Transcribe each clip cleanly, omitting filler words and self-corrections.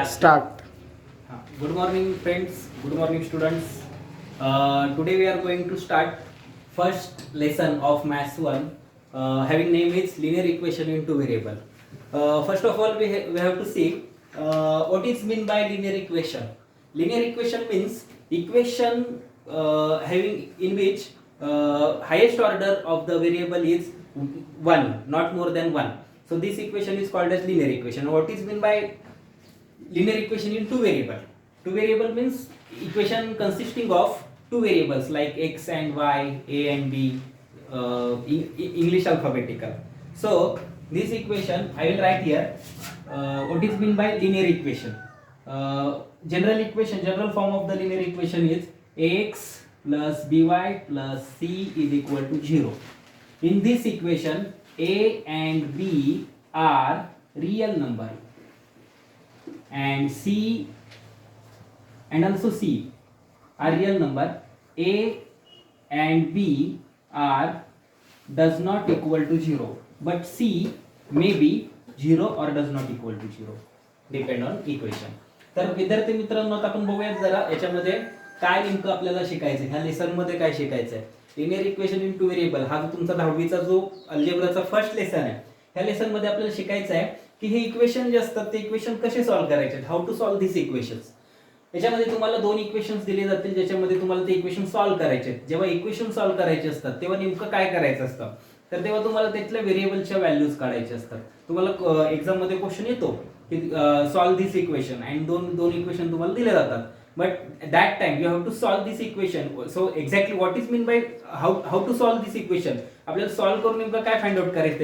Start. Good morning, friends. Good morning, students. Today we are going to start first lesson of Maths 1. Having name is linear equation in two variable. First of all, we have to see what is mean by linear equation. Linear equation means equation having in which highest order of the variable is 1, not more than 1. So this equation is called as linear equation. What is mean by linear equation in two variable? Two variable means equation consisting of two variables like x and y, a and b, English alphabetical. So this equation I will write here. What is mean by linear equation? General form of the linear equation is ax plus by plus c is equal to 0. In this equation, a and b are real number, and C and also C are real number. A and B are does not equal to 0, but C may be 0 or does not equal to 0, depend on equation. तर विद्यार्थी मित्रांनो, आता आपण बघूयात जरा याच्यामध्ये काय नेमकं आपल्याला शिकायचं. ह्या लेसन मध्ये काय शिकायचं आहे. Linear equation in two variable हा जो तुमचा 10वीचा जो अल्जेब्राचा फर्स्ट लेसन आहे, ह्या लेसन मध्ये आपल्याला शिकायचं आहे की हे इक्वेशन जे असतात ते इक्वेशन कसे सॉल्व्ह करायचे, how to solve this equations. याच्यामध्ये तुम्हाला दोन इक्वेशन्स दिले जातील ज्याच्यामध्ये तुम्हाला ते इक्वेशन सॉल्व्ह करायचे आहेत. जेव्हा इक्वेशन सॉल्व्ह करायचे असतात तेव्हा नेमकं काय करायचं असतं, तर तेव्हा तुम्हाला त्यातल्या व्हेरिएबलच्या व्हॅल्यूज काढायचे असतात. तुम्हाला एक्झाम मध्ये क्वेश्चन येतो की सॉल्व्ह दिस इक्वेशन, आणि दोन इक्वेशन तुम्हाला दिले जातात. But at that time you have to solve this equation. So exactly what is mean by how to solve this equation? आपल्याला सॉल्व्ह करून नेमकं काय फाइंड आउट करायचं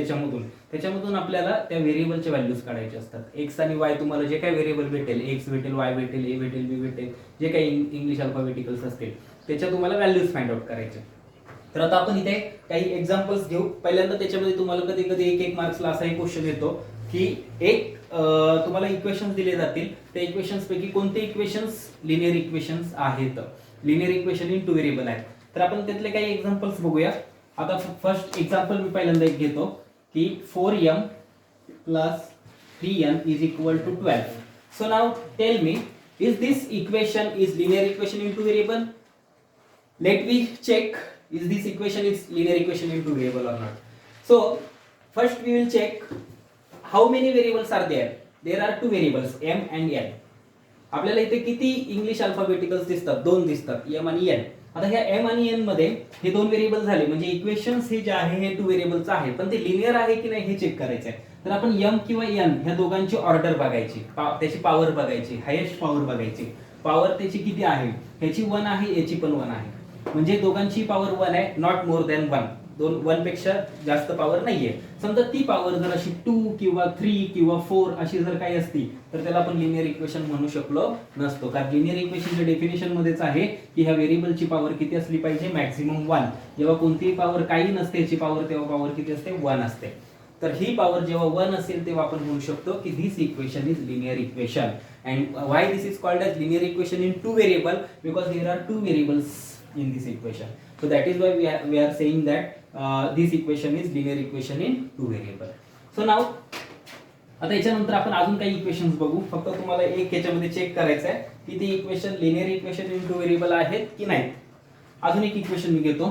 त्याच्यामधून आपल्याला त्या व्हेरिएबलच्या व्हॅल्यूज काढायचे असतात. एक्स आणि वाय तुम्हाला जे काही व्हेरिएबल भेटेल, एक्स भेटेल, वाय भेटेल, ए भेटेल, बी भेटेल, जे काही इंग्लिश अल्फाबेटिकल्स असतील त्याच्या तुम्हाला व्हॅल्यूज फाइंड आउट करायचे. तर आता आपण इथे काही एक्झाम्पल्स घेऊ. पहिल्यांदा त्याच्यामध्ये तुम्हाला कधी कधी एक मार्क्सला असा एक क्वेश्चन येतो की एक तुम्हाला इक्वेशन्स दिले जातील, त्या इक्वेशन्स पैकी कोणते इक्वेशन्स लिनियर इक्वेशन्स आहेत, linear equation in two variable आहेत. तर आपण त्यातले काही एक्झाम्पल्स बघूया. आता फर्स्ट एक्झाम्पल मी पहिल्यांदा एक घेतो की 4m plus 3n is equal to 12. So now tell me, is this equation is linear equation in two variable? Let me check, is this equation is linear equation in two variable or not. So first we will check how many variables are there. There are two variables, m and n. आपल्याला इथे किती English अल्फाबेटिकल्स दिसतात, दोन दिसतात, m आणि n. आता ह्या m आणि n मध्ये हे दोन व्हेरिएबल झाले, म्हणजे इक्वेशन्स हे जे आहे हे टू व्हेरिएबलच आहे, पण ते लिनियर आहे की नाही हे चेक करायचं आहे. तर आपण m किंवा n ह्या दोघांची ऑर्डर बघायची, त्याची पॉवर बघायची, हायेस्ट पॉवर बघायची. पॉवर त्याची किती आहे, ह्याची 1 आहे, याची पण 1 आहे, म्हणजे दोघांची पॉवर 1 आहे, नॉट मोर दॅन 1. 1 पेक्षा जास्त पॉवर नाहीये. समजा ती पॉवर जर अशी 2 किंवा 3 किंवा 4 अशी जर काही असती तर त्याला आपण लिनियर इक्वेशन म्हणू शकलो नसतो. कारण लिनियर इक्वेशनच्या डेफिनेशन मध्येच आहे की ह्या व्हेरिएबलची पॉवर किती असली पाहिजे, मॅक्सिमम 1. जेव्हा कोणतीही पॉवर काही नसते याची पॉवर, तेव्हा पॉवर किती असते, 1 असते. तर ही पॉवर जेव्हा 1 असेल तेव्हा आपण म्हणू शकतो की this equation is linear equation. And why this is called as linear equation in two variable, because there are two variables in this equation. So that is why we are saying that this equation is linear equation in two variable. So now आता याच्यानंतर आपण अजून काही equations बघू. फक्त तुम्हाला एक याच्यामध्ये चेक करायचं आहे की ती equation linear equation in two variable आहेत की नाही. अजून एक इक्वेशन मी घेतो,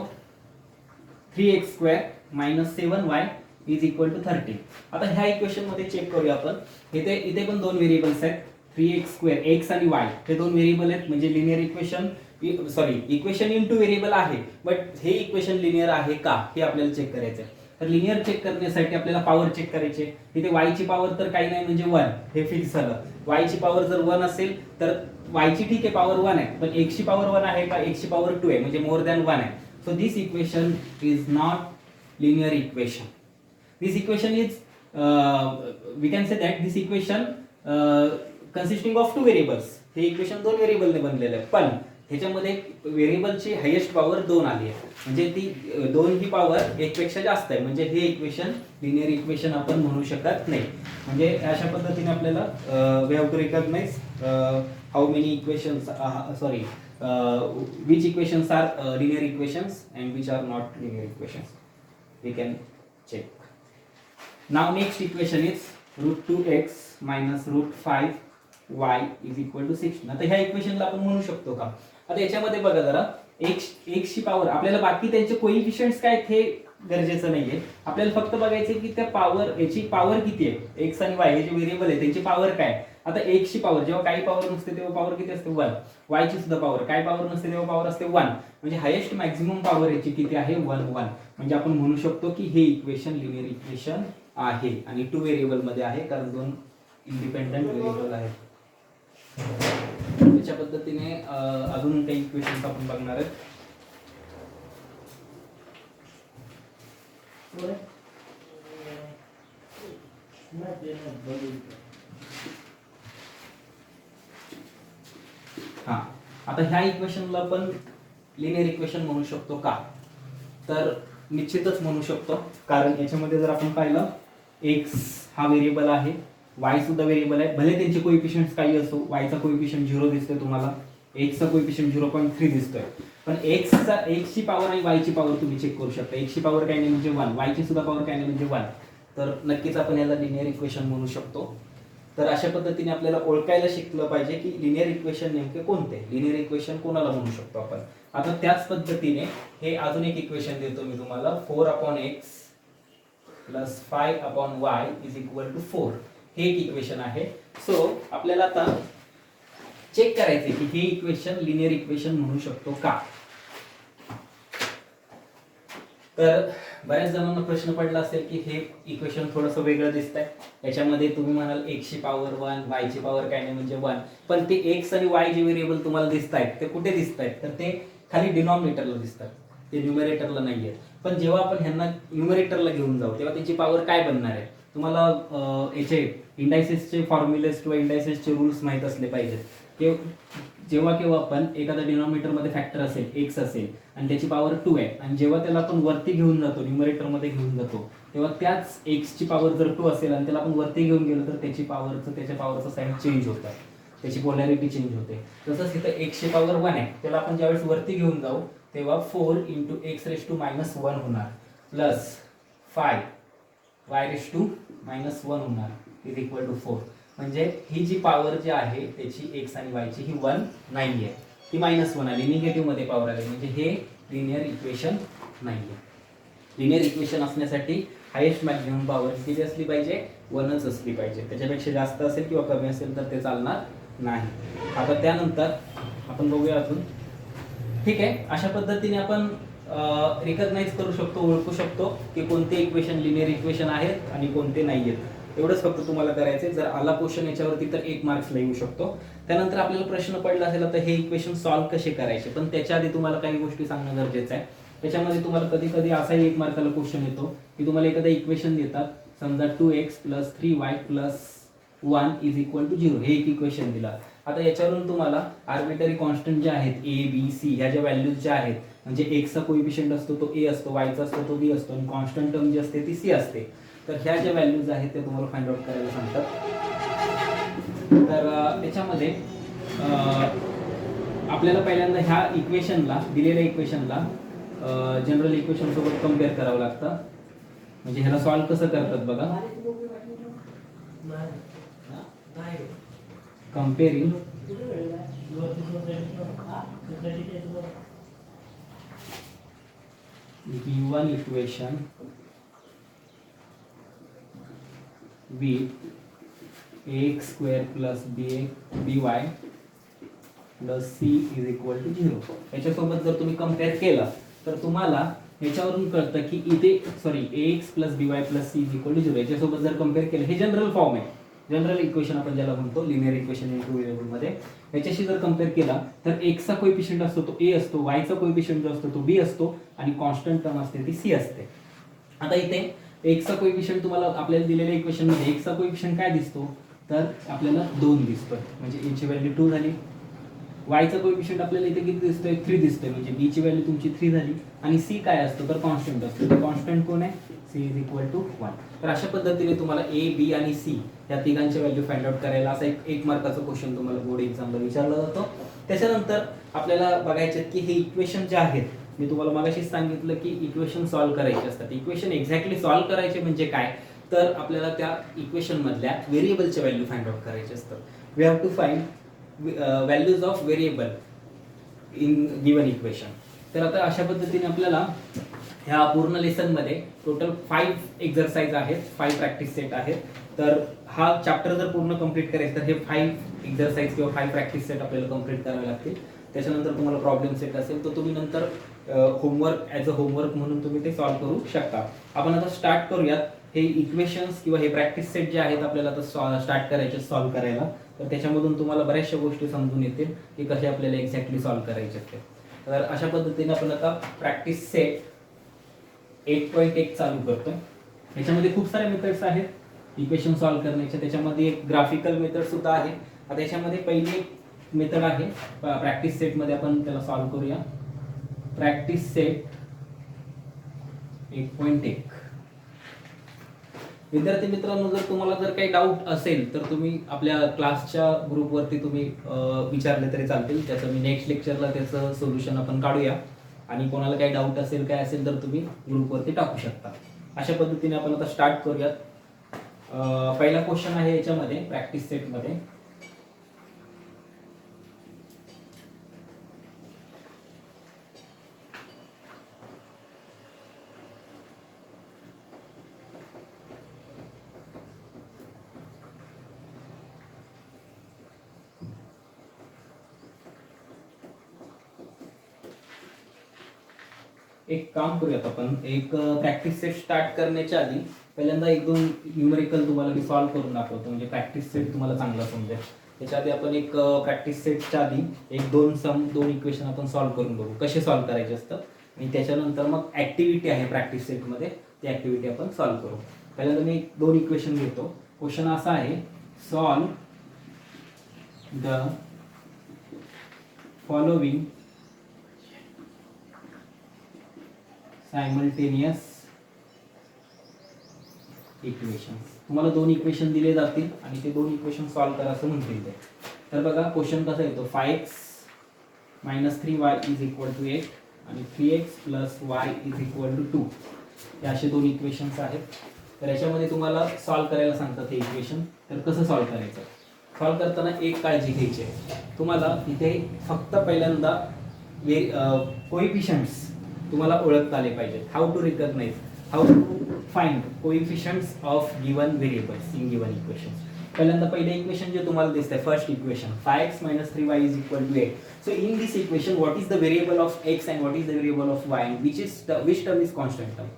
3x² - 7y is equal to 30. आता ह्या इक्वेशन मध्ये चेक करूया आपण. इथे पण दोन व्हेरिएबल्स आहेत, 3x² x आणि y हे दोन व्हेरिएबल आहेत, म्हणजे linear equation equation in two variable आहे, बट हे इक्वेशन लिनियर आहे का हे आपल्याला चेक करायचं आहे. तर लिनियर चेक करण्यासाठी आपल्याला पॉवर चेक करायची. इथे y ची पॉवर तर काही नाही, म्हणजे 1 हे फिक्स झालं. y ची पॉवर जर 1 असेल तर y ची ठीक आहे पॉवर 1 आहे, पण x ची पॉवर 1 आहे का, x ची पॉवर 2 आहे, म्हणजे मोर दॅन 1 आहे. So this equation is not linear equation. This equation is we can say that this equation consisting of two variables. हे इक्वेशन दोन व्हेरिएबलने बनलेलं आहे, पण ह्याच्यामध्ये व्हेरिएबलची हायेस्ट पॉवर 2 आली आहे, म्हणजे ती 2 ही पॉवर 1 पेक्षा जास्त आहे, म्हणजे हे इक्वेशन लिनियर इक्वेशन आपण म्हणू शकत नाही. म्हणजे अशा पद्धतीने आपल्याला we have to recognise how many equations, which equations are linear equations and which are not linear equations. We can check. Now next equation is √2x - √5 y is equal to 16. आता ह्या इक्वेशनला आपण म्हणू शकतो का? आता याच्यामध्ये बघा जरा x ची पॉवर, आपल्याला बाकी त्यांचे कोइफिशियंट्स काय हे गरजेचं नाहीये. आपल्याला फक्त बघायचं की त्या पॉवर, याची पॉवर किती आहे, x आणि y हे जे व्हेरिएबल आहे त्यांची पॉवर काय. आता x ची पॉवर जेव्हा काही पॉवर नसते तेव्हा पॉवर किती असते 1. y ची सुद्धा पॉवर, काय पॉवर नसते तेव्हा पॉवर असते 1. म्हणजे हायेस्ट मॅक्झिमम पॉवर याची किती आहे 1 1. म्हणजे आपण म्हणू शकतो की हे इक्वेशन लिनियर इक्वेशन आहे आणि 2 व्हेरिएबल मध्ये आहे, कारण 2 इंडिपेंडेंट व्हेरिएबल आहेत. त्याच्या पद्धतीने अजून काही इक्वेशन्स आपण बघणार आहेत. हा, आता ह्या इक्वेशनला पण लिनियर इक्वेशन म्हणू शकतो का? तर निश्चितच म्हणू शकतो, कारण याच्यामध्ये जर आपण पाहिलं x हा व्हेरिएबल आहे, y सुद्धा व्हेरिएबल आहे. भले त्यांचे कोएफिशियंट्स काही असो, y चा कोएफिशियंट 0 दिसतोय तुम्हाला, x चा कोएफिशियंट 0.3 दिसतोय, पण x ची पॉवर आणि y ची पॉवर तुम्ही चेक करू शकता. x ची पॉवर काय नाही म्हणजे 1, y ची सुद्धा पॉवर काय नाही म्हणजे 1. तर नक्कीच आपण याला लिनियर इक्वेशन म्हणू शकतो. तर अशा पद्धतीने आपल्याला ओळखायला शिकलं पाहिजे की लिनियर इक्वेशन नेमके कोणते, लिनियर इक्वेशन कोणाला म्हणू शकतो आपण. आता त्याच पद्धतीने हे अजून एक इक्वेशन देतो मी तुम्हाला, 4/x plus 5/y is equal to 4. हे एक इक्वेशन आहे. सो आपल्याला आता चेक करायचे की हे इक्वेशन लिनियर इक्वेशन म्हणू शकतो का. तर बऱ्याच जणांना प्रश्न पडला असेल की हे इक्वेशन थोडंसं वेगळं दिसतंय, याच्यामध्ये तुम्ही म्हणाल x ची पॉवर 1, y ची पॉवर काय नाही म्हणजे 1, पण ते x आणि y जे व्हेरिएबल तुम्हाला दिसतायत ते कुठे दिसतायत, तर ते खाली डिनॉमिनेटरला दिसतात, ते न्यूमरेटरला नाहीये. पण जेव्हा आपण ह्यांना न्यूमरेटरला घेऊन जाऊ तेव्हा त्याची पॉवर काय बनणार आहे. तुम्हाला याचे इंडायसेसचे फॉर्म्युलेस किंवा इंडायसेसचे रूल्स माहीत असले पाहिजेत. जेव्हा केव्हा आपण एखादा डिनॉमिनेटर मध्ये फॅक्टर असेल, x असेल आणि त्याची पॉवर 2 आहे, आणि जेव्हा त्याला आपण वरती घेऊन जातो, न्यूमरेटर मध्ये घेऊन जातो, तेव्हा त्याच x ची पॉवर जर 2 असेल आणि त्याला आपण वरती घेऊन गेलो तर त्याच्या पॉवरचं साइन चेंज होतं, त्याची पोलॅरिटी चेंज होते. तसंच इथं x ची पॉवर 1 आहे, त्याला आपण ज्यावेळेस वरती घेऊन जाऊ तेव्हा 4 × x⁻⁻1 होणार प्लस 5 y⁻⁻1 होणार इज इक्वल टू 4. म्हणजे ही जी पॉवर जी आहे त्याची x आणि y ची ही 1 नाहीये, ती -1 आली, निगेटिव्ह मध्ये पॉवर आली, म्हणजे हे लिनियर इक्वेशन नाहीये. लिनियर इक्वेशन असण्यासाठी हायेस्ट मॅक्झिमम पॉवर किती असली पाहिजे, 1च असली पाहिजे. त्याच्यापेक्षा जास्त असेल किंवा कमी असेल तर ते चालणार नाही. आता त्यानंतर आपण बघूया अजून. ठीक आहे, अशा पद्धतीने आपण रिकॉग्नाइज करू शकतो, ओळखू शकतो की कोणते इक्वेशन लिनियर इक्वेशन आहेत आणि कोणते नाहीयेत. एवढंच फक्त तुम्हाला करायचंय. जर आला क्वेश्चन याच्यावरती तर 1 मार्क्सला येऊ शकतो. त्यानंतर आपल्याला प्रश्न पडला असेल तर हे इक्वेशन सॉल्व्ह कसे करायचे, पण त्याच्या आधी तुम्हाला काही गोष्टी सांगणं गरजेचं आहे. त्याच्यामध्ये तुम्हाला कधी कधी असाही 1 मार्काला क्वेश्चन येतो की तुम्हाला एखादं इक्वेशन देतात, समजा 2x + 3y + 1 is equal to 0, हे एक इक्वेशन दिला. आता याच्यावरून तुम्हाला आर्बिटरी कॉन्स्टंट जे आहेत a b c ह्या ज्या व्हॅल्यूज ज्या आहेत, म्हणजे x चा कोएफिशियंट असतो तो a असतो, y चा असतो तो b असतो आणि कॉन्स्टंट टर्म जी असते ती c असते. तर ह्या ज्या व्हॅल्यूज आहेत ते तुम्हाला फाइंड आउट करायला सांगतात. तर त्याच्यामध्ये आपल्याला पहिल्यांदा ह्या इक्वेशनला, दिलेल्या इक्वेशनला जनरल इक्वेशन सोबत कम्पेअर करावं लागतं. म्हणजे ह्याला सॉल्व्ह कसं करतात बघा. कंपेअरिंग given equation with ax² + by plus c is equal to 0. याच्यासोबत जर तुम्ही कंपेअर केलं तर तुम्हाला याच्यावरून कळतं की इथे ax + by plus c is equal to 0 याच्यासोबत जर कंपेअर केलं, हे जनरल फॉर्म आहे, जनरल इक्वेशन आपण ज्याला म्हणतो लिनियर इक्वेशन इन 2 व्हेरिएबल मध्ये. याच्याशी जर कंपेअर केला तर x चा कोएफिशियंट असतो तो a असतो, y चा कोएफिशियंट जो असतो तो b असतो आणि कॉन्स्टंट टर्म असते ती c असते. आता इथे x चा कोएफिशियंट तुम्हाला आपल्याला दिलेल्या इक्वेशन मध्ये x चा कोएफिशियंट काय दिसतो, तर आपल्याला 2 दिसतोय, म्हणजे a ची व्हॅल्यू 2 झाली. y चा कोएफिशियंट आपल्याला इथे किती दिसतोय, 3 दिसतोय, म्हणजे b ची व्हॅल्यू तुमची 3 झाली. आणि c काय असतो, तर कॉन्स्टंट असतो. तर कॉन्स्टंट कोण आहे, c इज इक्वल टू 1. तर अशा पद्धतीने तुम्हाला a b आणि c या तिघांच्या व्हॅल्यू फाइंड आउट करायला असा एक मार्काचा क्वेश्चन तुम्हाला बोर्ड एक्झामला विचारला जातो. त्याच्यानंतर आपल्याला बघायचे की हे इक्वेशन जे आहेत, मी तुम्हाला मगाशीच सांगितलं की इक्वेशन सॉल्व्ह करायचे असतात. इक्वेशन एक्झॅक्टली सॉल्व्ह करायचे म्हणजे काय, तर आपल्याला त्या इक्वेशन मधल्या व्हेरिएबलच्या व्हॅल्यू फाइंड आउट करायचे असतात. We have to find values of variable in given equation. तर आता अशा पद्धतीने आपल्याला ह्या पूर्ण लेसनमध्ये टोटल 5 एक्झरसाइज आहेत, 5 प्रॅक्टिस सेट आहेत. तर हा चॅप्टर जर पूर्ण कंप्लीट करायचं तर हे 5 एक्झरसाइज किंवा 5 प्रॅक्टिस सेट आपल्याला कंप्लीट करावे लागतील. त्याच्यानंतर तुम्हाला प्रॉब्लेम सेट असेल तर तुम्ही नंतर होमवर्क ॲज अ होमवर्क म्हणून तुम्ही ते सॉल्व्ह करू शकता. आपण आता स्टार्ट करूयात हे इक्वेशन्स किंवा हे प्रॅक्टिस सेट जे आहेत आपल्याला आता स्टार्ट करायचे सॉल्व्ह करायला. तर त्याच्यामधून तुम्हाला बऱ्याचशा गोष्टी समजून येतील की कसे आपल्याला एक्झॅक्टली सॉल्व्ह करायचे असते. तर अशा पद्धतीने आपण आता प्रॅक्टिस सेट 8.1 चालू करतो. याच्यामध्ये खूप सारे मेथड्स आहेत इक्वेशन सॉल्व्ह करण्याचे. त्याच्यामध्ये एक ग्राफिकल मेथड सुद्धा आहे. आता याच्यामध्ये पहिली मेथड आहे प्रॅक्टिस सेटमध्ये, आपण त्याला सॉल्व्ह करूया. Practice set 1.1. विद्यार्थी मित्रांनो, जर तुम्हाला जर काही डाऊट असेल तर तुम्ही आपल्या क्लासच्या ग्रुपवरती तुम्ही विचारले तरी चालतील. त्याचं मी नेक्स्ट लेक्चरला त्याचं सोल्युशन आपण काढूया. आणि कोणाला काही डाऊट असेल काय असेल तर तुम्ही ग्रुपवरती टाकू शकता. अशा पद्धतीने आपण आता स्टार्ट करूयात. पहिला क्वेश्चन आहे याच्यामध्ये प्रॅक्टिस सेटमध्ये. एक काम करूयात आपण, एक प्रॅक्टिस सेट स्टार्ट करण्याच्या आधी पहिल्यांदा 1-2 न्यूमेरिकल तुम्हाला मी सॉल्व्ह करून दाखवतो, म्हणजे प्रॅक्टिस सेट तुम्हाला चांगला समजेल. त्याच्या आधी आपण एक प्रॅक्टिस सेटच्या आधी 1-2 सम 2 इक्वेशन आपण सॉल्व्ह करून बघू कसे सॉल्व्ह करायचे असतात. आणि त्याच्यानंतर मग ऍक्टिव्हिटी आहे प्रॅक्टिस सेटमध्ये, ती ऍक्टिव्हिटी आपण सॉल्व्ह करू. पहिल्यांदा मी 2 इक्वेशन घेतो. क्वेश्चन असा आहे, solve the following simultaneous equations. तुम्हाला 2 इक्वेशन दिले जातील आणि ते 2 इक्वेशन सॉल्व्ह करा असं म्हणतील ते. तर बघा क्वेश्चन कसा येतो, 5x - 3y = 8 आणि 3x + y = 2. हे असे 2 इक्वेशन्स आहेत. तर याच्यामध्ये तुम्हाला सॉल्व्ह करायला सांगतात हे इक्वेशन. तर कसं सॉल्व्ह करायचं, सॉल्व्ह करताना एक काळजी घ्यायची आहे तुम्हाला. इथे फक्त पहिल्यांदा कोएफिशियंट्स तुम्हाला ओळखता आले पाहिजेत. How to recognise, how to find coefficients of given variables in given equations. पहिल्यांदा पहिले इक्वेशन जे तुम्हाला दिसतंय, first equation 5x - 3y = 8. So in this equation what is the variable of x and what is the variable of y, which term is constant term.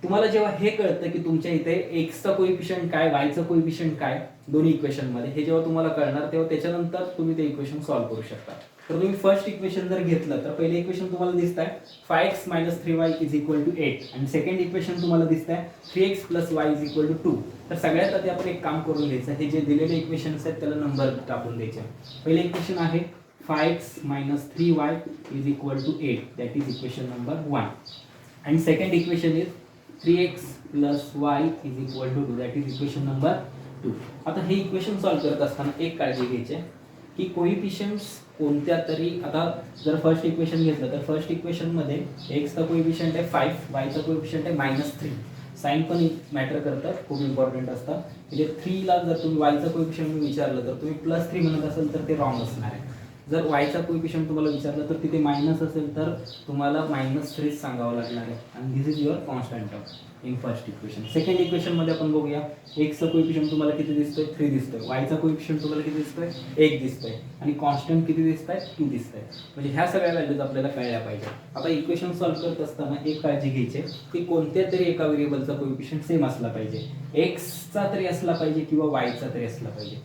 तुम्हाला जेव्हा हे कळतं की तुमच्या इथे x चा कोएफिशियंट काय, y चा कोएफिशियंट काय दोन्ही इक्वेशन मध्ये, हे जेव्हा तुम्हाला कळणार तेव्हा त्याच्यानंतर तुम्ही ते इक्वेशन सॉल्व्ह करू शकता. तर तुम्ही फर्स्ट इक्वेशन जर घेतलं तर पहिले इक्वेशन तुम्हाला दिसतंय 5x - 3y = 8 आणि सेकंड इक्वेशन तुम्हाला दिसतंय 3x + y = 2. तर सगळ्यात आधी आपण एक काम करून घ्यायचं, हे जे दिलेले इक्वेशन्स आहेत त्याला नंबर टाकून द्यायचे. पहिले इक्वेशन आहे 5x - 3y = 8, that is equation number 1. आणि second equation is 3x + y = 2, that is equation number 2. आता हे इक्वेशन सॉल्व्ह करत असताना एक काळजी घ्यायची की कोएफिशियंट्स कोणत्या तरी, आता जर फर्स्ट इक्वेशन घेतलं तर फर्स्ट इक्वेशन मध्ये x चा कोएफिशियंट आहे 5, y चा कोएफिशियंट आहे -3. साइन पण मॅटर करतात, खूप इम्पॉर्टंट असतात. म्हणजे 3 ला जर तुम्ही y चा कोएफिशियंट विचारलं तर तुम्ही +3 म्हणत असाल तर ते रॉंग असणार आहे. जर y चा कोएफिशियंट तुम्हाला विचारलं तर तिथे मायनस असेल तर तुम्हाला -3 सांगावं लागणार आहे. आणि this is your constant term in first equation. Second equation मध्ये आपण बघूया, x चा कोएफिशियंट तुम्हाला किती दिसतोय, 3 दिसतोय. y चा कोएफिशियंट तुम्हाला किती दिसतोय, 1 दिसतोय. आणि कॉन्स्टंट किती दिसतंय, 2 दिसतंय. म्हणजे ह्या सगळ्या व्हॅल्यूज आपल्याला कळल्या पाहिजे. आता इक्वेशन सॉल्व्ह करत असताना एक काळजी घ्यायची की कोणत्या तरी एका व्हेरिएबलचा कोएफिशियंट सेम असला पाहिजे. x चा तरी असला पाहिजे किंवा y चा तरी असला पाहिजे.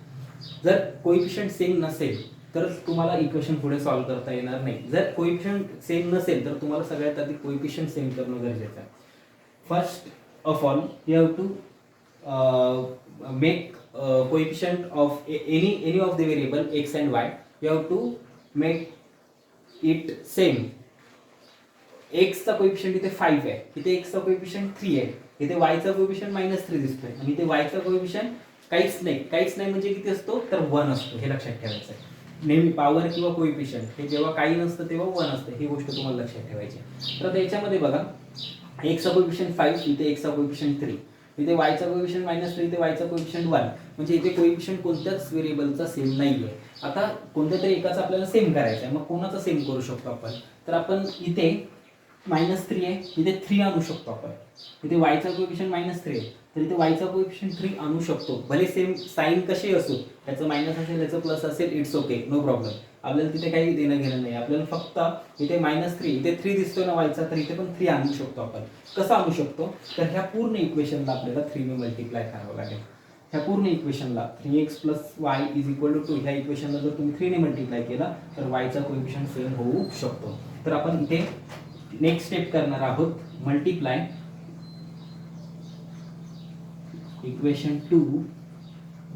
जर कोएफिशियंट सेम नसेल तर तुम्हाला इक्वेशन पुढे सॉल्व्ह करता येणार नाही. जर कोएफिशियंट सेम नसेल तर तुम्हाला सगळ्यात आधी कोएफिशियंट सेम करणं गरजेचं आहे. First of all you have to make coefficient of any of the variable x and y, you have to make it same. x चा कोएफिशियंट इथे 5 आहे, इथे x चा कोएफिशियंट 3 आहे, इथे y चा कोएफिशियंट -3 दिसतोय आणि इथे y चा कोएफिशियंट काहीच नाही म्हणजे किती असतो तर 1 असतो. हे लक्षात ठेवायचं आहे. नेहमी पॉवर किंवा कोएफिशियंट हे जेव्हा काही नसतं तेव्हा 1 असतं, ही गोष्ट तुम्हाला लक्षात ठेवायची. तर याच्यामध्ये बघा, x चा कोएफिशियंट 5, इथे x चा कोएफिशियंट 3, इथे y चा कोएफिशियंट -3, इथे y चा कोएफिशियंट 1. म्हणजे इथे कोएफिशियंट कोणत्याच व्हेरिएबलचा सेम नाही आहे. आता कोणत्या तरी एकाचा आपल्याला सेम करायचा आहे, मग कोणाचा सेम करू शकतो आपण? तर आपण इथे -3 आहे, इथे 3 आणू शकतो आपण. इथे वायचा कोएफिशियंट -3 आहे, तर इथे वायचा कोएफिशियंट 3 आणू शकतो. भले सेम साइन कशी असो, याचं मायनस असेल याचं प्लस असेल, इट्स ओके, नो प्रॉब्लेम. आपल्याला तिथे काही देणं घेणं नाही. आपल्याला फक्त इथे -3 इथे 3 दिसतोय ना वायचा, तर इथे पण 3 आणू शकतो आपण. कसं आणू शकतो? तर ह्या पूर्ण इक्वेशनला आपल्याला 3 ने मल्टिप्लाय करावं लागेल. ह्या पूर्ण इक्वेशनला 3x + y = 2 ह्या इक्वेशनला जर तुम्ही 3 ने मल्टिप्लाय केला तर वायचा कोएफिशियंट सेम होऊ शकतो. तर आपण इथे नेक्स्ट स्टेप करणार आहोत, multiply equation 2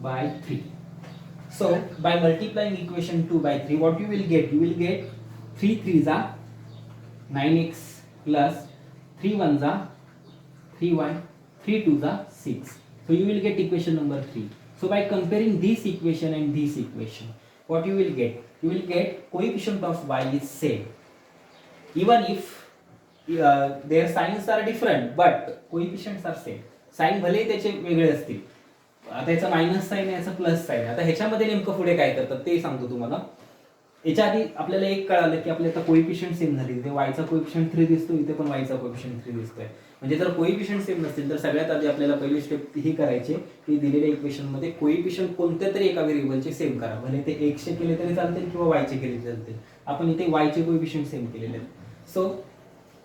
by 3. So by multiplying equation 2 by 3, what you will get? You will get 3 3s are 9x plus 3 1s are 3y, 3 2s are 6. So you will get equation number 3. So by comparing this equation and this equation, what you will get? You will get coefficient of y is same. Even if their signs are different, but coefficients are same. Sign भले त्याचे वेगळे असतील, आता याचा minus sign आहे, याचा plus sign आहे. आता ह्याच्यामध्ये नेमकं पुढे काय करतात ते सांगतो तुम्हाला. याच्या आधी आपल्याला एक कळालं की आपल्या आता कोएफिशियंट सेम झाली. इथे वायचा कोएफिशियंट 3 दिसतो, इथे पण वायचा कोएफिशियंट 3 दिसतोय. म्हणजे जर कोएफिशियंट सेम नसतील तर सगळ्यात आधी आपल्याला पहिली स्टेप ही करायची की दिलेल्या इक्वेशन मध्ये कोएफिशियंट कोणत्या तरी एका व्हेरिएबलचे सेम करा. भले ते x चे केले तरी चालतील किंवा y चे केले तरी चालतील. आपण इथे y चे कोएफिशियंट सेम केलेले आहेत. So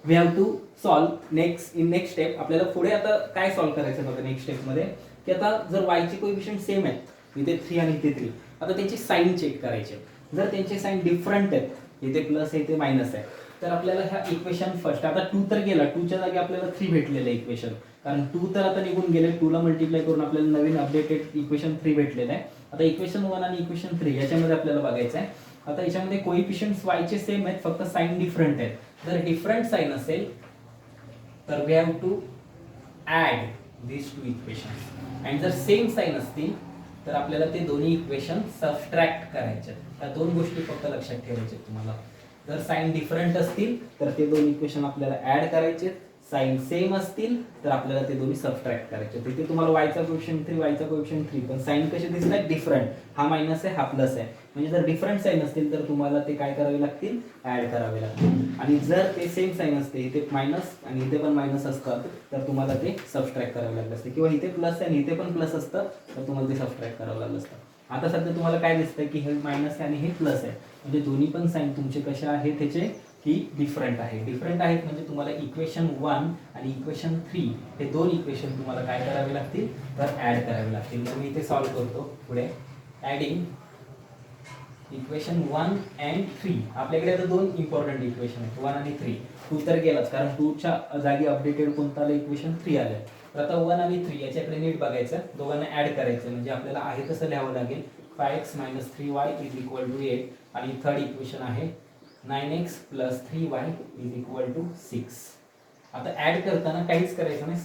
we have to solve next step. आपल्याला पुढे आता काय सॉल्व करायचं बघा नेक्स्ट स्टेप मध्ये, की आता जर y चे कोएफिशियंट सेम आहेत, इथे 3 आणि इथे 3, आता त्यांची साइन चेक करायची. जर त्यांचे साइन डिफरंट आहेत, इथे प्लस आहे इथे मायनस आहे, तर आपल्याला ह्या इक्वेशन फर्स्ट, आता 2 तर गेला, 2 च्या जागी आपल्याला 3 भेटलेलं आहे इक्वेशन, कारण 2 तर आता निघून गेले. 2 ला मल्टिप्लाय करून आपल्याला नवीन अपडेटेड इक्वेशन 3 भेटलेलं आहे. आता इक्वेशन 1 आणि इक्वेशन 3 याच्यामध्ये आपल्याला बघायचं आहे. आता याच्यामध्ये कोएफिशियंट्स y चे सेम आहेत, फक्त साइन डिफरंट आहेत. जर डिफरंट साइन असेल तर we have to add these two equations, and जर सेम साइन असतील तर आपल्याला ते दोन्ही इक्वेशन सबट्रॅक्ट करायचे. त्या दोन गोष्टी फक्त लक्षात ठेवायच्या तुम्हाला. जर साइन डिफरंट असतील तर ते दोन इक्वेशन आपल्याला ऍड करायचे. साइन सेम असतील तर आपल्याला ते दोन्ही सबट्रॅक्ट करायचे. तिथे तुम्हाला वायचा कोएफिशियंट 3 वायचा कोएफिशियंट 3, पण साइन कसे दिसतात? डिफरंट. हा मायनस आहे, हा प्लस आहे. म्हणजे जर डिफरंट साइन असतील तर तुम्हाला ते काय करावे लागतील? ऍड करावे लागतील. आणि जर ते सेम साइन असते, इथे मायनस आणि इथे पण मायनस असतात, तर तुम्हाला ते सबट्रॅक्ट करावे लागले असते. किंवा इथे प्लस आहे आणि इथे पण प्लस असतं तर तुम्हाला ते सबट्रॅक्ट करावं लागलं असतं. आता सध्या तुम्हाला काय दिसतंय की हे मायनस आहे आणि हे प्लस आहे, म्हणजे दोन्ही पण साइन तुमचे कसे आहे त्याचे की डिफरंट आहे. डिफरंट आहेत म्हणजे तुम्हाला इक्वेशन 1 आणि इक्वेशन 3 हे दोन इक्वेशन तुम्हाला काय करावे लागतील? तर ऍड करावे लागतील. मग मी इथे सॉल्व्ह करतो पुढे. Adding equation 1 and 3. आपल्याकडे आता दोन इम्पॉर्टंट इक्वेशन आहेत, 1 आणि 3. 2 तर गेलाच, कारण 2 च्या जागी अपडेटेड कोणतं आलं? इक्वेशन 3 आलं. तर आता 1 आणि 3 याच्याकडे नीट बघायचं, दोघांना ऍड करायचं. म्हणजे आपल्याला आहे तसं लिहावं लागेल. 5x - 3y = 8. आणि थर्ड इक्वेशन आहे 9x + 3y = 6. आता ऍड करताना काहीच करायचं नाही,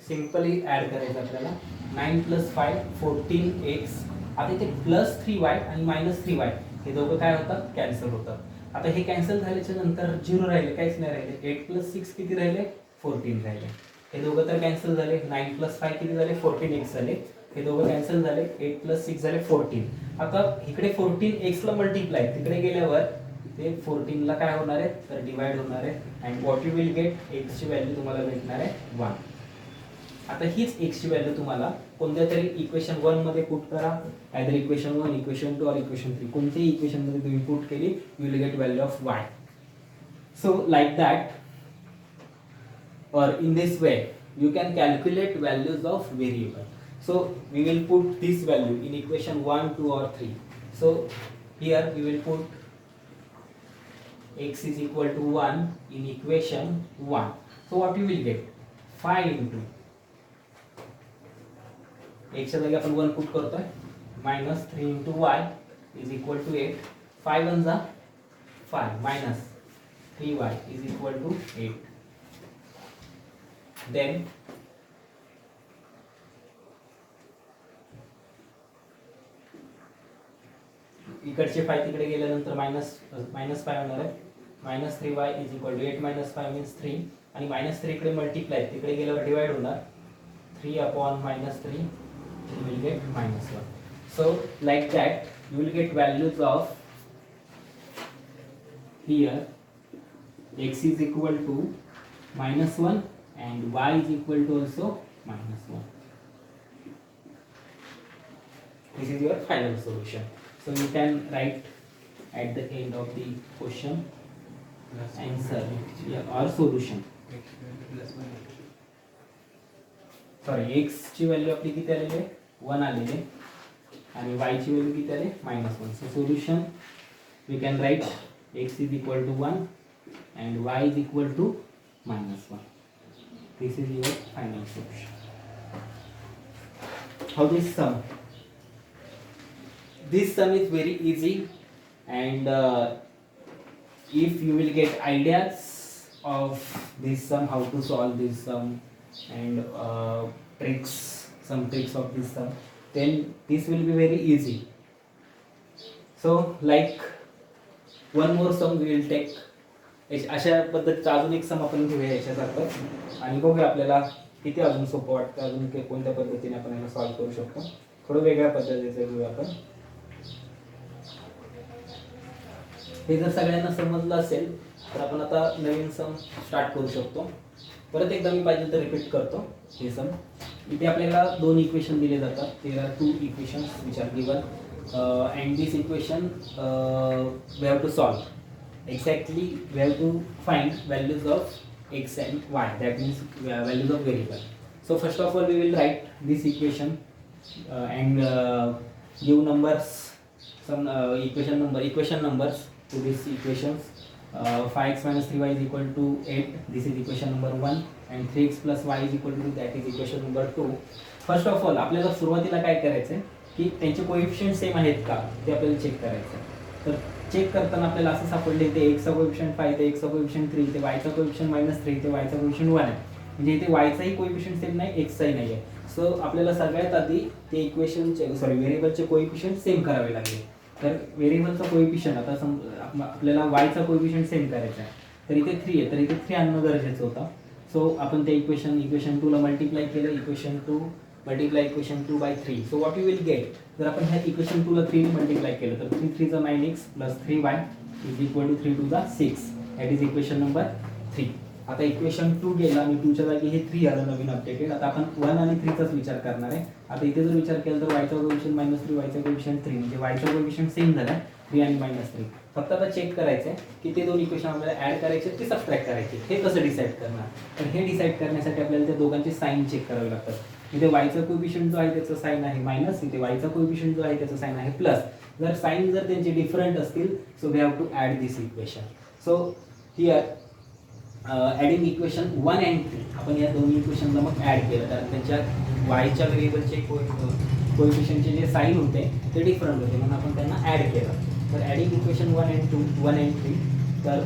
सिंपली ऍड करायचं आपल्याला. 9 + 5 14x. आता इथे +3y आणि -3y हे दोघं काय होतात? कॅन्सल होतात. आता हे कॅन्सल झाल्याच्या नंतर 0 राहिले, काहीच नाही राहिले. 8 + 6 किती राहिले? 14 राहिले. हे दोघं तर कॅन्सल झाले. 9 + 5 किती झाले? 14x झाले. हे दोघं कॅन्सल झाले. 8 + 6 झाले 14. आता इकडे 14x ला मल्टिप्लाय, तिकडे गेल्यावर ते 14 ला काय होणार आहे? तर डिवाइड होणार आहे. And what you will gate? x ची व्हॅल्यू तुम्हाला भेटणार आहे 1. आता हीच x ची व्हॅल्यू तुम्हाला कोणत्या तरी इक्वेशन 1 मध्ये पुट करा. आयदर इक्वेशन 1, इक्वेशन 2 और इक्वेशन 3. कोणत्याही इक्वेशन मध्ये तुम्ही पुट केली, you will gate value of y. So like that or in this way you can calculate values of variable. So we will put this value in equation 1, 2 or 3. So here we will put x is equal to 1 in equation 1. So what you will get? 5 into x च्या जागी आपण 1 put करतोय, -3 into y is equal to 8. 5 1 जा 5 minus 3y is equal to 8. Then इकडचे 5 तिकडे गेल्यानंतर minus 5 होणार आहे. -3y is equal to 8 minus 5 means 3. आणि -3 इकडे मल्टिप्लाय, तिकडे गेल्यावर डिवाइड होणार. 3 upon -3 you will get -1. So like that you will get values of here x is equal to -1 and y is equal to also -1. This is your final solution. So you can write at the end of the question answer or solution. Sorry x ची value आपली किती आलेली आहे 1 आलेली आहे आणि y ची value किती आली -1. So solution we can write x is equal to 1 and y is equal to -1. This is your final solution. How this sum? This sum is very easy, and if you will get ideas of this sum, how to solve this sum, and some tricks of this sum, then this will be very easy. So like one more sum we will take. अशा पद्धतीचा अजून एक सम आपण घेऊया याच्यासारखं आणि बघूया आपल्याला किती अजून सोपं वाटतं, अजून कोणत्या पद्धतीने आपण याला सॉल्व्ह करू शकतो. थोडं वेगळ्या पद्धतीचं घेऊया आपण. हे जर सगळ्यांना समजलं असेल तर आपण आता नवीन सम स्टार्ट करू शकतो. परत एकदा मी पाहिजे तर रिपीट करतो हे सम. इथे आपल्याला दोन इक्वेशन दिले जातात. There are 2 equations which are given and this equation we have to solve. Exactly, we have to find values of x and y, that means values of variable. So first of all we will write this equation and give numbers, some equation numbers to these equations. 5x minus 3y is equal to 8, this is equation number 1, and 3x plus y is equal to, that is equation number 2. First of all आपल्याला सुरुवातीला काय करायचं आहे की त्यांचे coefficient same आहेत का ते आपल्याला चेक करायचं आहे. तर चेक करताना आपल्याला असं सापडले इथे x चा कोएफिशिएंट 5, इथे x चा कोएफिशिएंट 3, इथे y चा कोएफिशिएंट -3, इथे y चा कोएफिशिएंट 1 आहे. म्हणजे इथे y चाही कोएफिशिएंट सेम नाही, x चाही नाही आहे. सो आपल्याला सगळ्यात आधी ते इक्वेशनचे व्हेरिएबलचे कोएफिशिएंट सेम करावे लागले. तर व्हेरिएबलचा कोएफिशिएंट आता आपल्याला y चा कोएफिशिएंट सेम करायचा आहे. तर इथे 3 आहे, तर इथे 3 आणणं गरजेचं होतं. सो आपण ते इक्वेशन 2 ला मल्टिप्लाय केलं, equation 2 multiply equation 2 by 3. So what you will get, जर आपण ह्या इक्वेशन 2 ला 3 ने मल्टिप्लाय केलं तर 3 3 चा 9x plus 3y is equal to 3 2 चा 6. That is equation number 3. आता इक्वेशन 2 गेला आणि 2 च्या जागी हे 3 आलं नवीन अपडेटेड. आता आपण 1 आणि 3 चाच विचार करणार आहे. आता इथे जर विचार केला तर y चा कोएफिशिएंट -3, y चा कोएफिशिएंट 3, म्हणजे y चा कोएफिशिएंट सेम झाला 3 आणि -3. फक्त आता चेक करायचं आहे की ते दोन इक्वेशन आपल्याला ऍड करायचे की सबट्रॅक्ट करायचे, हे कसं डिसाईड करणार. तर हे डिसाईड करण्यासाठी आपल्याला त्या दोघांचे साइन चेक करावे लागतात. इथे y चा कोएफिशिएंट जो आहे त्याचा साइन आहे मायनस, इथे y चा कोएफिशिएंट जो आहे त्याचा साइन आहे प्लस. जर साइन जर त्यांचे डिफरंट असतील so we have to add this equation. So here adding equation 1 and 3, आपण या दोन्ही इक्वेशनला मग ऍड केलं तर त्यांच्या y च्या व्हेरिएबलचे कोएफिशिएंटचे जे साइन होते ते डिफरंट होते म्हणून आपण त्यांना ऍड केलं. तर ॲडिंग इक्वेशन 1 and 3, तर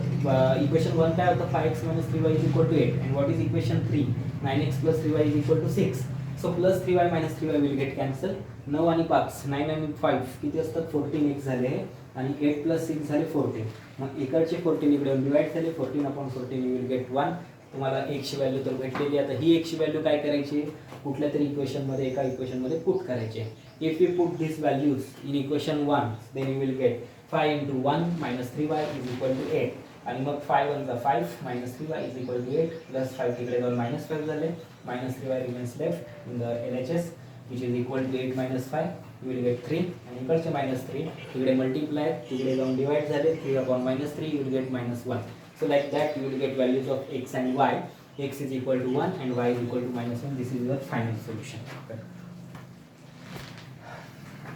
इक्वेशन 1 काय होतं 5x minus 3y is equal to 8, and what is equation 3 9x plus 3y is equal to 6. So plus 3y minus 3y will get cancel. 9 आणि 5, 9 आणि 5 किती असतात 14x झाले आणि 8 plus 6 झाले 14. मग इकडचे 14 इकडे डिवाइड झाले 14/14 you will get 1. तुम्हाला x ची व्हॅल्यू तर भेटलेली. आता ही x ची व्हॅल्यू काय करायची, कुठल्या तरी इक्वेशन मध्ये एका इक्वेशन मध्ये पुट करायची. If you put this values in equation 1 then you will get 5 into 1 minus 3y is equal to 8. आणि मग 5 1 चा 5 minus 3y is equal to 8 plus 5 तिकडे जाऊन -5 झाले, minus 3y remains left in the LHS which is equal to 8 minus 5 you will get 3. आणि इकडचे -3 तिकडे multiply तिकडे जाऊन डिवाइड झाले 3/-3 you will get -1. So like that you will get values of x and y. X is equal to 1 and y is equal to -1. This is your final solution.